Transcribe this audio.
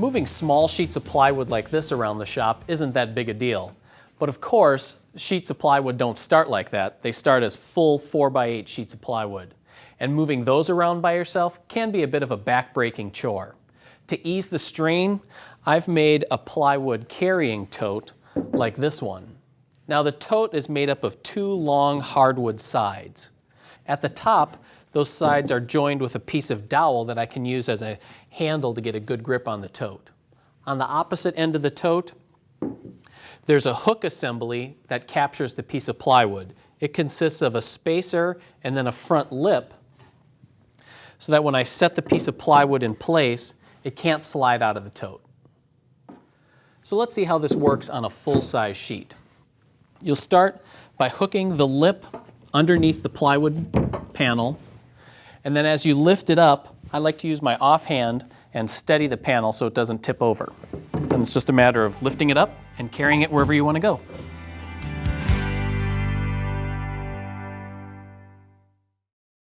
Moving small sheets of plywood like this around the shop isn't that big a deal. But of course, sheets of plywood don't start like that. They start as full 4x8 sheets of plywood. And moving those around by yourself can be a bit of a back-breaking chore. To ease the strain, I've made a plywood carrying tote like this one. Now the tote is made up of 2 long hardwood sides. At the top, those sides are joined with a piece of dowel that I can use as a handle to get a good grip on the tote. On the opposite end of the tote, there's a hook assembly that captures the piece of plywood. It consists of a spacer and then a front lip so that when I set the piece of plywood in place, it can't slide out of the tote. So let's see how this works on a full-size sheet. You'll start by hooking the lip underneath the plywood panel, and then as you lift it up, I like to use my offhand and steady the panel so it doesn't tip over. And it's just a matter of lifting it up and carrying it wherever you want to go.